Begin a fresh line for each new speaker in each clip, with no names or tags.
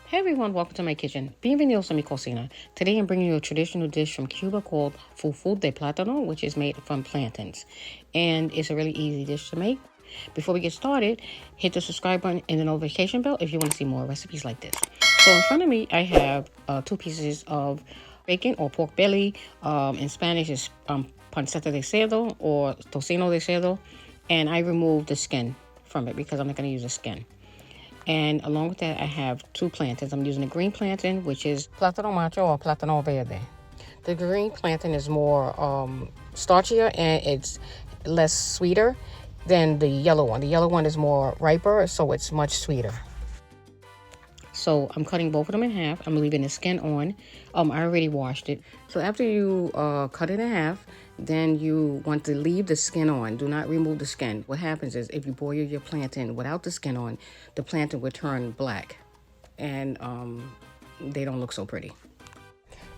Hey everyone, welcome to my kitchen. Bienvenidos a mi cocina. Today I'm bringing you a traditional dish from Cuba called Fufu de plátano, which is made from plantains. And it's a really easy dish to make. Before we get started, hit the subscribe button and the notification bell if you want to see more recipes like this. So in front of me, I have 2 pieces of bacon or pork belly. In Spanish, it's panceta de cerdo or tocino de cerdo. And I removed the skin from it because I'm not going to use the skin. And along with that, I have 2 plantains. I'm using a green plantain, which is plátano macho or plátano verde. The green plantain is more starchier and it's less sweeter than the yellow one. The yellow one is more riper, so it's much sweeter. So I'm cutting both of them in half. I'm leaving the skin on. I already washed it. So after you cut it in half, then you want to leave the skin on. Do not remove the skin. What happens is if you boil your plantain without the skin on, the plantain will turn black. And they don't look so pretty.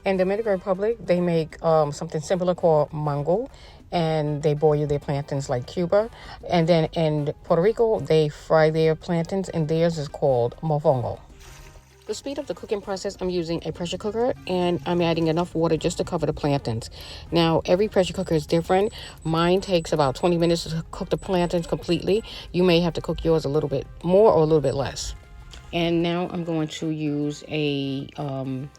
In the Dominican Republic, they make something similar called mango. And they boil their plantains like Cuba. And then in Puerto Rico, they fry their plantains, and theirs is called mofongo. To speed up the cooking process, I'm using a pressure cooker and I'm adding enough water just to cover the plantains. Now, every pressure cooker is different. Mine takes about 20 minutes to cook the plantains completely. You may have to cook yours a little bit more or a little bit less. And now I'm going to use a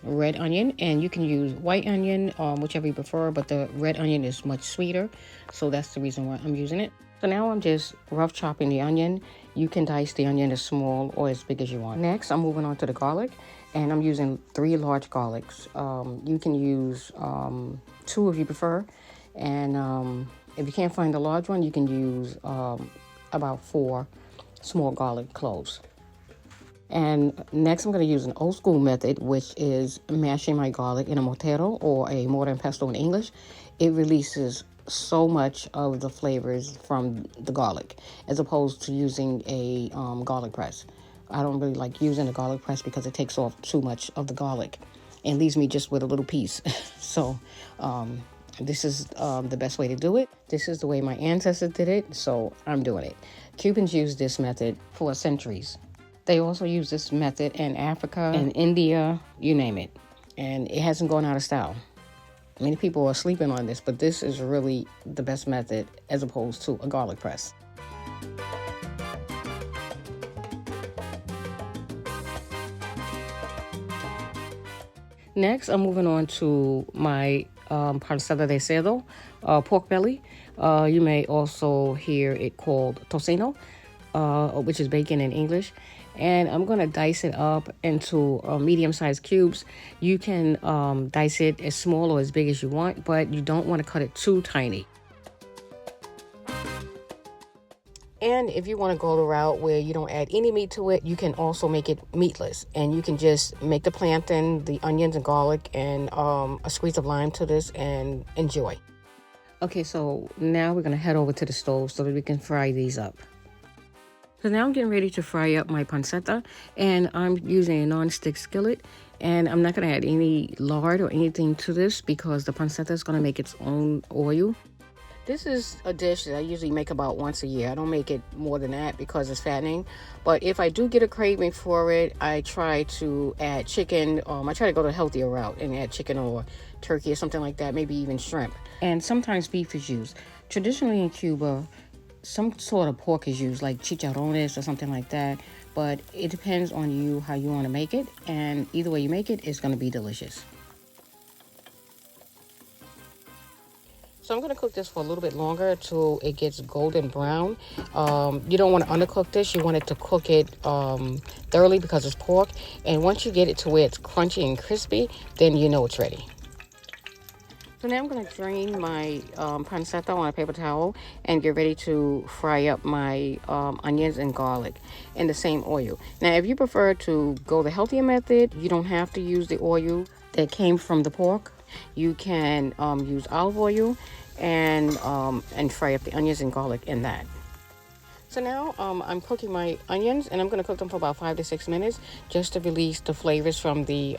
red onion, and you can use white onion, whichever you prefer, but the red onion is much sweeter, so that's the reason why I'm using it. So now I'm just rough chopping the onion. You can dice the onion as small or as big as you want. Next, I'm moving on to the garlic, and I'm using 3 large garlics. You can use 2 if you prefer, and if you can't find the large one, you can use about 4 small garlic cloves. And next I'm going to use an old school method, which is mashing my garlic in a mortero or a mortar and pestle in English. It releases so much of the flavors from the garlic as opposed to using a garlic press. I don't really like using a garlic press because it takes off too much of the garlic and leaves me just with a little piece. So this is the best way to do it. This is the way my ancestors did it, so I'm doing it. Cubans use this method for centuries. They also use this method in Africa and India, you name it. And it hasn't gone out of style. Many people are sleeping on this, but this is really the best method as opposed to a garlic press. Next, I'm moving on to my panceta de cerdo, pork belly. You may also hear it called tocino, which is bacon in English. And I'm going to dice it up into medium-sized cubes. You can dice it as small or as big as you want, but you don't want to cut it too tiny. And if you want to go the route where you don't add any meat to it, you can also make it meatless. And you can just make the plantain, the onions and garlic, and a squeeze of lime to this and enjoy. Okay, so now we're going to head over to the stove so that we can fry these up. So now I'm getting ready to fry up my panceta, and I'm using a non-stick skillet, and I'm not going to add any lard or anything to this because the panceta is going to make its own oil. This is a dish that I usually make about once a year. I don't make it more than that because it's fattening, but if I do get a craving for it, I try to add chicken. I try to go the healthier route and add chicken or turkey or something like that, maybe even shrimp. And sometimes beef is used. Traditionally in Cuba, some sort of pork is used, like chicharrones or something like that, but it depends on you how you want to make it, and either way you make it, it's going to be delicious. So I'm going to cook this for a little bit longer until it gets golden brown. You don't want to undercook this. You want it to cook it thoroughly because it's pork, and once you get it to where it's crunchy and crispy, then you know it's ready. So now I'm going to drain my panceta on a paper towel and get ready to fry up my onions and garlic in the same oil. Now, if you prefer to go the healthier method, you don't have to use the oil that came from the pork. You can use olive oil and fry up the onions and garlic in that. So now I'm cooking my onions, and I'm going to cook them for about 5 to 6 minutes just to release the flavors from the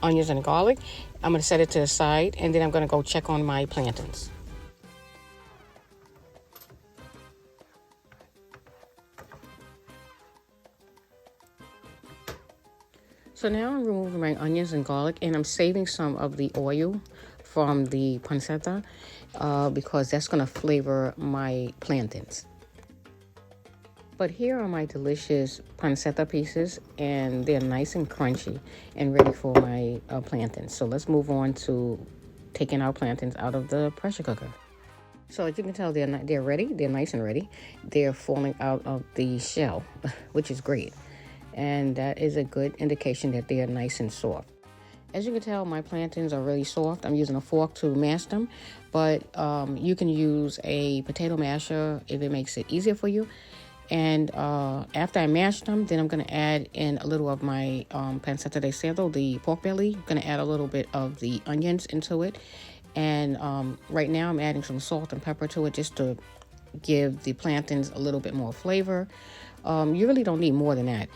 onions and garlic. I'm going to set it to the side, and then I'm going to go check on my plantains. So now I'm removing my onions and garlic, and I'm saving some of the oil from the pancetta because that's going to flavor my plantains. But here are my delicious pancetta pieces, and they're nice and crunchy and ready for my plantains. So let's move on to taking our plantains out of the pressure cooker. So as you can tell, they're ready. They're nice and ready. They're falling out of the shell, which is great. And that is a good indication that they are nice and soft. As you can tell, my plantains are really soft. I'm using a fork to mash them, but you can use a potato masher if it makes it easier for you. And after I mash them, then I'm going to add in a little of my pancetta de cerdo, the pork belly. I'm going to add a little bit of the onions into it. And right now I'm adding some salt and pepper to it just to give the plantains a little bit more flavor. You really don't need more than that.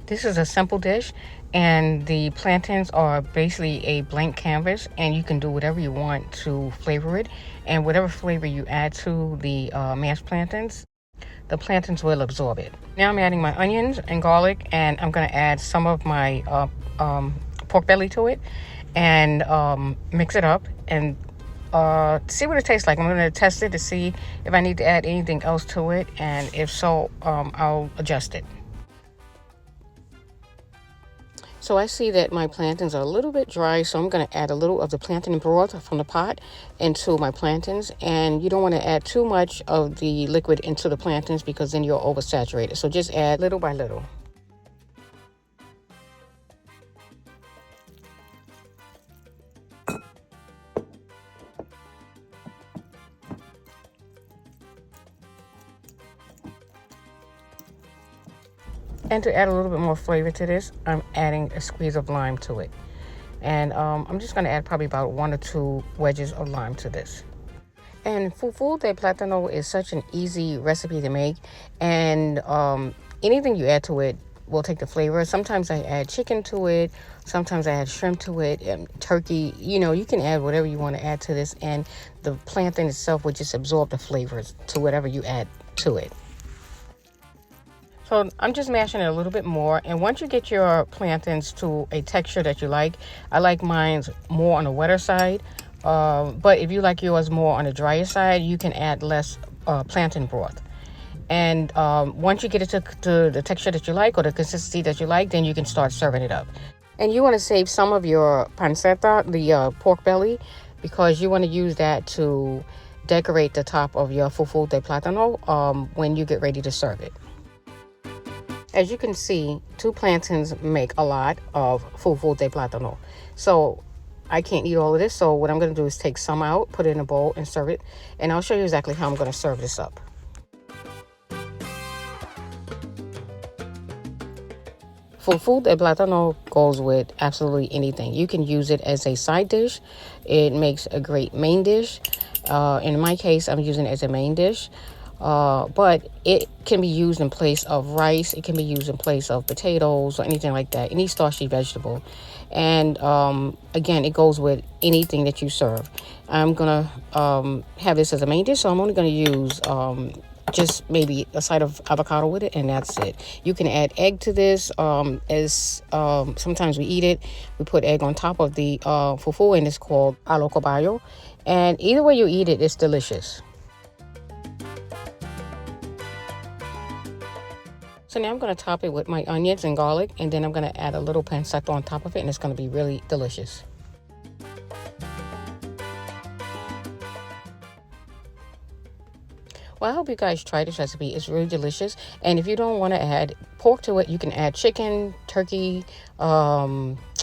This is a simple dish, and the plantains are basically a blank canvas, and you can do whatever you want to flavor it. And whatever flavor you add to the mashed plantains, the plantains will absorb it. Now I'm adding my onions and garlic, and I'm going to add some of my pork belly to it and mix it up and see what it tastes like. I'm going to test it to see if I need to add anything else to it, and if so, I'll adjust it. So I see that my plantains are a little bit dry, so I'm going to add a little of the plantain broth from the pot into my plantains. And you don't want to add too much of the liquid into the plantains because then you'll oversaturate it. So just add little by little. And to add a little bit more flavor to this, I'm adding a squeeze of lime to it. And I'm just going to add probably about 1 or 2 wedges of lime to this. And Fufu de Platano is such an easy recipe to make. And anything you add to it will take the flavor. Sometimes I add chicken to it. Sometimes I add shrimp to it, turkey. You know, you can add whatever you want to add to this. And the plantain itself will just absorb the flavors to whatever you add to it. So I'm just mashing it a little bit more, and once you get your plantains to a texture that you like, I like mine more on the wetter side, but if you like yours more on the drier side, you can add less plantain broth. And once you get it to the texture that you like or the consistency that you like, then you can start serving it up. And you want to save some of your pancetta, the pork belly, because you want to use that to decorate the top of your fufu de platano when you get ready to serve it. As you can see, 2 plantains make a lot of fufu de plátano. So I can't eat all of this. So what I'm going to do is take some out, put it in a bowl, and serve it. And I'll show you exactly how I'm going to serve this up. Fufu de plátano goes with absolutely anything. You can use it as a side dish. It makes a great main dish. In my case, I'm using it as a main dish. But it can be used in place of rice. It can be used in place of potatoes or anything like that, any starchy vegetable. And again, it goes with anything that you serve. I'm gonna have this as a main dish, so I'm only gonna use just maybe a side of avocado with it, and that's it. You can add egg to this. Sometimes we eat it. We put egg on top of the fufu, and it's called a lo caballo. And either way you eat it, it's delicious. So now I'm going to top it with my onions and garlic, and then I'm going to add a little pancetta on top of it, and it's going to be really delicious. Well, I hope you guys try this recipe. It's really delicious. And if you don't want to add pork to it, you can add chicken, turkey,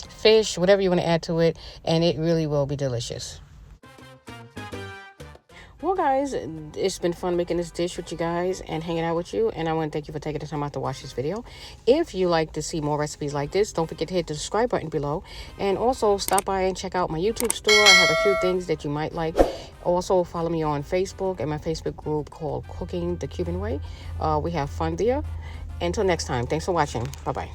fish, whatever you want to add to it, and it really will be delicious. Well, guys, it's been fun making this dish with you guys and hanging out with you. And I want to thank you for taking the time out to watch this video. If you like to see more recipes like this, don't forget to hit the subscribe button below. And also stop by and check out my YouTube store. I have a few things that you might like. Also, follow me on Facebook and my Facebook group called Cooking the Cuban Way. We have fun there. Until next time, thanks for watching. Bye-bye.